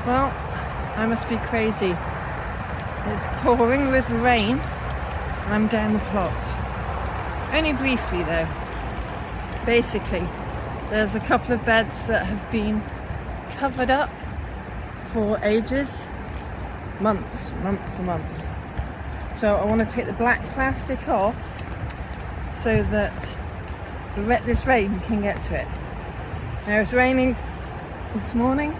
Well, I must be crazy. It's pouring with rain and I'm down the plot. Only briefly though. Basically, there's a couple of beds that have been covered up for ages. Months and months. So I want to take the black plastic off so that this rain can get to it. Now it's raining this morning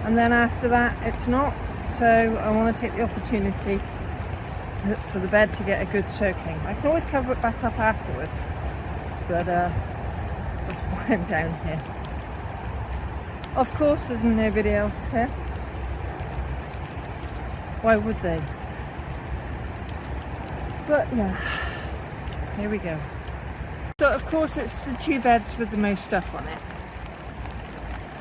and then after that it's not, so I want to take the opportunity for the bed to get a good soaking. I can always cover it back up afterwards, but that's why I'm down here. Of course there's nobody else here. Why would they? But yeah, here we go. So of course it's the two beds with the most stuff on it.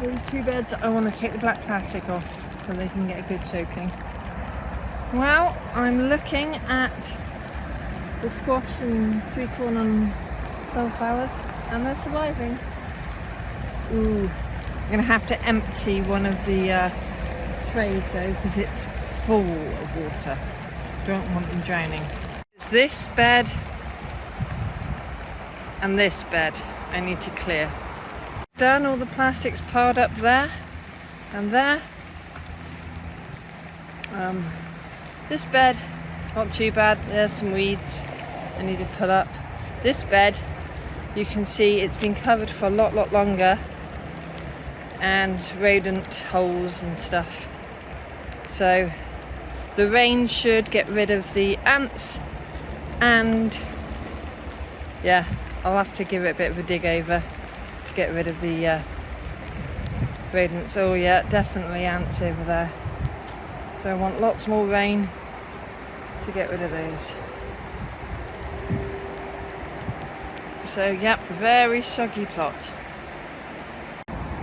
Those two beds, I want to take the black plastic off so they can get a good soaking. Well, I'm looking at the squash and sweet corn and sunflowers and they're surviving. Ooh, I'm going to have to empty one of the trays though because it's full of water. Don't want them drowning. It's this bed and this bed I need to clear. Done, all the plastic's piled up there and there. This bed, not too bad. There's some weeds I need to pull up. This bed, you can see it's been covered for a lot longer, and rodent holes and stuff. So the rain should get rid of the ants, and yeah, I'll have to give it a bit of a dig over to get rid of the rodents. Oh yeah, definitely ants over there. So I want lots more rain to get rid of those. So yep, very soggy plot.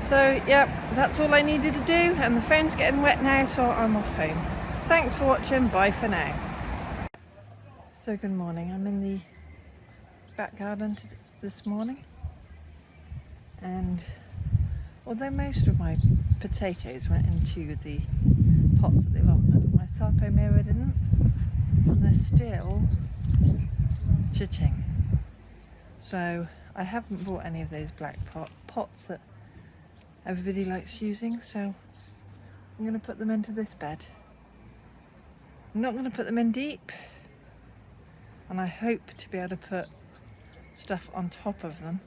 So yep, that's all I needed to do, and the phone's getting wet now, so I'm off home. Thanks for watching, bye for now. So good morning, I'm in the back garden this morning, and although most of my potatoes went into the pots at the allotment, my Sarcomera didn't, and they're still chitching. So I haven't bought any of those black pots that everybody likes using, so I'm going to put them into this bed. I'm not going to put them in deep, and I hope to be able to put stuff on top of them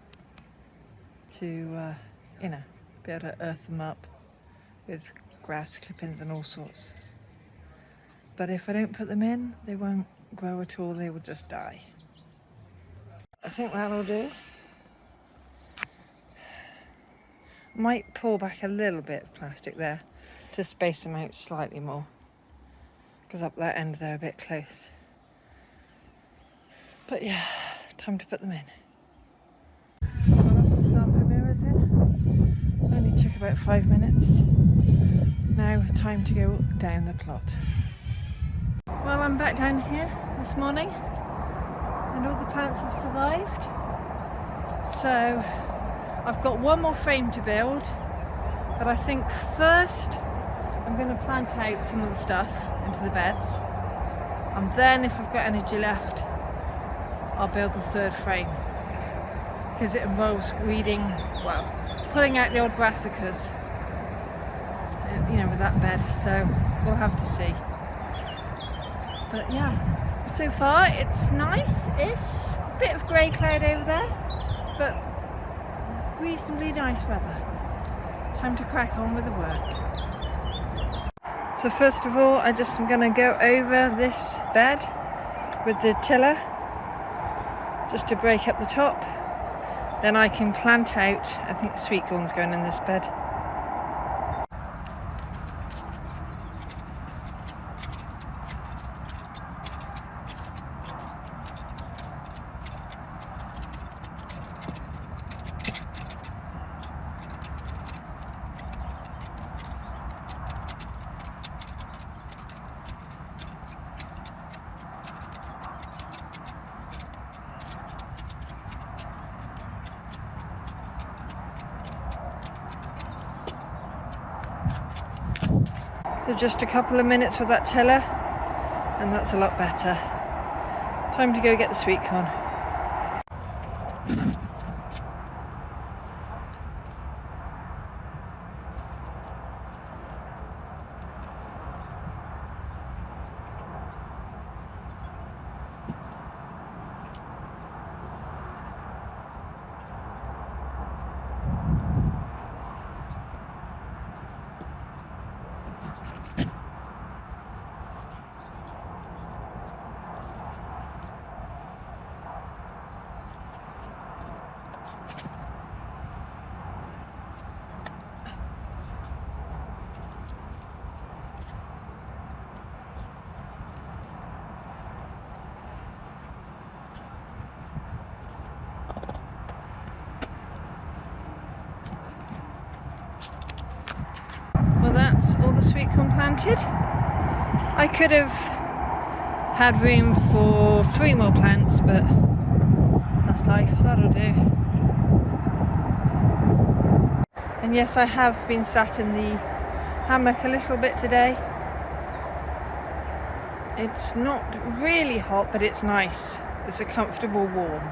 to, be able to earth them up with grass clippings and all sorts. But if I don't put them in, they won't grow at all, they will just die. I think that'll do. Might pull back a little bit of plastic there to space them out slightly more, because up that end they're a bit close. But yeah, time to put them in. Well, that's the Sarcomeras in. Only took about 5 minutes. Now time to go down the plot. Well, I'm back down here this morning and all the plants have survived. So I've got one more frame to build, but I think first I'm going to plant out some of the stuff into the beds, and then if I've got energy left I'll build the third frame, because it involves weeding, well, pulling out the old brassicas, with that bed, so we'll have to see. But yeah, so far it's nice-ish, a bit of grey cloud over there, but reasonably nice weather. Time to crack on with the work. So first of all, I'm going to go over this bed with the tiller, just to break up the top. Then I can plant out, I think sweet corn's going in this bed. So just a couple of minutes with that tiller and that's a lot better. Time to go get the sweet corn. Well, that's all the sweet corn planted. I could have had room for 3 more plants, but that's life, that'll do. And yes, I have been sat in the hammock a little bit today. It's not really hot, but it's nice. It's a comfortable warm.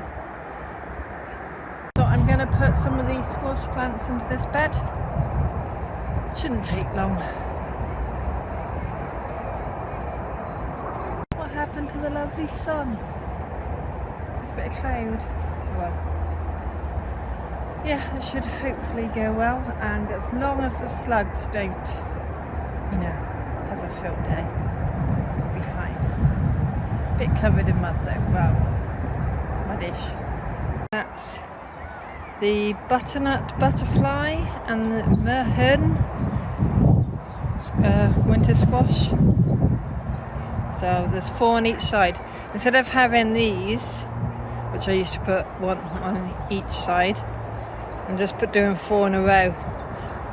So I'm going to put some of these squash plants into this bed. Shouldn't take long. What happened to the lovely sun? It's a bit of cloud. Well, yeah, it should hopefully go well, and as long as the slugs don't, you know, have a field day, it'll be fine. Bit covered in mud though, well, muddish. That's the butternut butterfly and the mehen winter squash. So there's 4 on each side. Instead of having these, which I used to put 1 on each side, I'm just doing 4 in a row,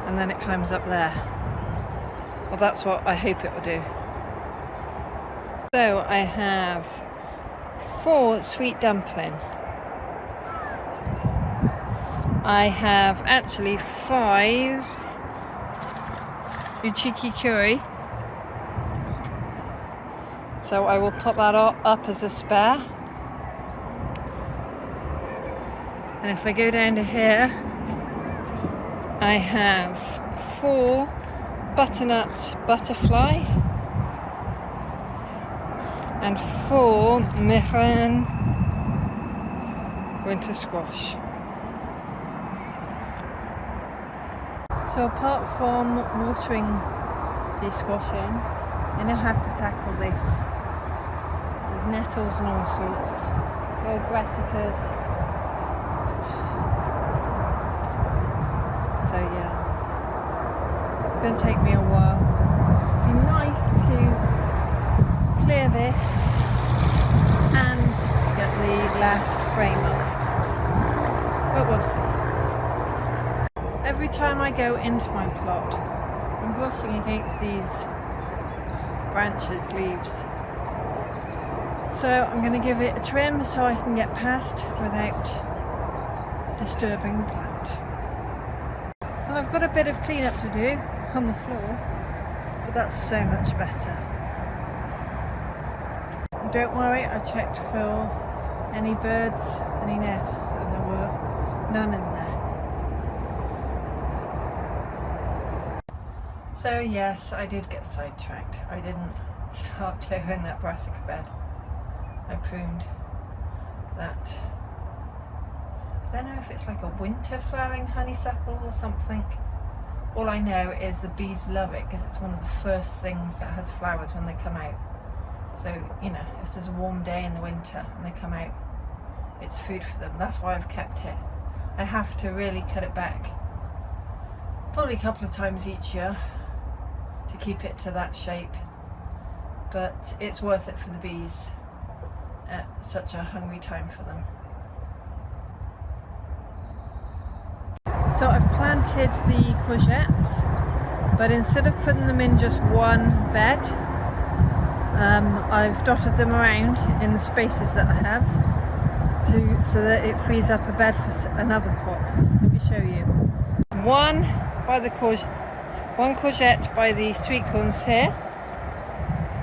and then it climbs up there. Well, that's what I hope it will do. So I have 4 sweet dumpling. I have actually 5 uchiki curry. So I will put that up as a spare. And if I go down to here, I have 4 butternut butterfly and 4 mehen winter squash. So apart from watering the squash in, I now have to tackle this. There's nettles and all sorts. The old brassicas. So yeah, it's going to take me a while. It'd be nice to clear this and get the last frame up. But we'll see. Every time I go into my plot, I'm brushing against these branches, leaves. So I'm going to give it a trim so I can get past without disturbing the plant. Well, I've got a bit of clean-up to do on the floor, but that's so much better. Don't worry, I checked for any birds, any nests, and there were none in there. So yes, I did get sidetracked. I didn't start clearing that brassica bed. I pruned that. I don't know if it's like a winter flowering honeysuckle or something. All I know is the bees love it because it's one of the first things that has flowers when they come out. So, you know, if there's a warm day in the winter and they come out, it's food for them. That's why I've kept it. I have to really cut it back, probably a couple of times each year, to keep it to that shape, but it's worth it for the bees at such a hungry time for them. So I've planted the courgettes, but instead of putting them in just one bed, I've dotted them around in the spaces that I have so that it frees up a bed for another crop. Let me show you. One by the one courgette by the sweet corns here.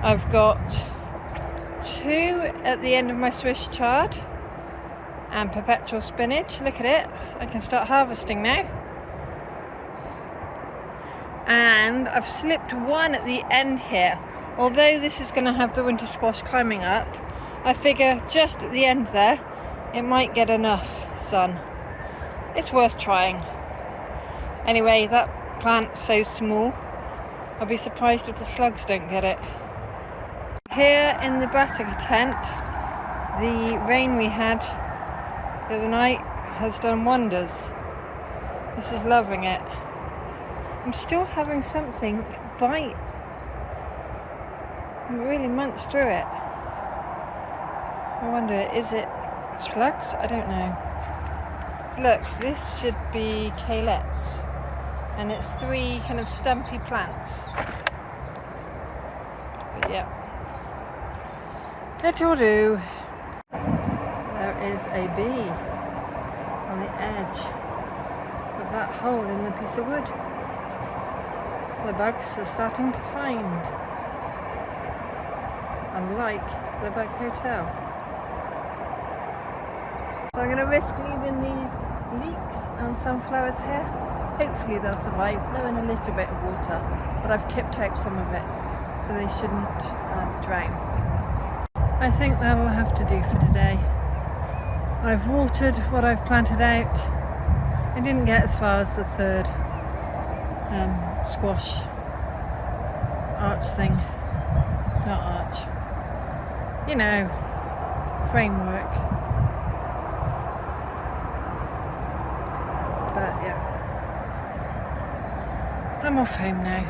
I've got 2 at the end of my Swiss chard and perpetual spinach. Look at it, I can start harvesting now. And I've slipped 1 at the end here. Although this is going to have the winter squash climbing up, I figure just at the end there it might get enough sun. It's worth trying. Anyway, that plant's so small, I'll be surprised if the slugs don't get it. Here in the brassica tent, the rain we had the other night has done wonders. This is loving it. I'm still having something bite. I really munched through it. I wonder, is it slugs? I don't know. Look, this should be calyx, and it's 3 kind of stumpy plants. But yeah, it'll do. There is a bee on the edge of that hole in the piece of wood. The bugs are starting to find, unlike the bug hotel. So I'm going to risk leaving these leeks and sunflowers here. Hopefully they'll survive. They're in a little bit of water, but I've tipped out some of it so they shouldn't drown. I think that'll have to do for today. I've watered what I've planted out. I didn't get as far as the 3rd squash arch thing. Not arch. You know, framework. But yeah, I'm off home now.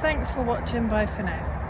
Thanks for watching, bye for now.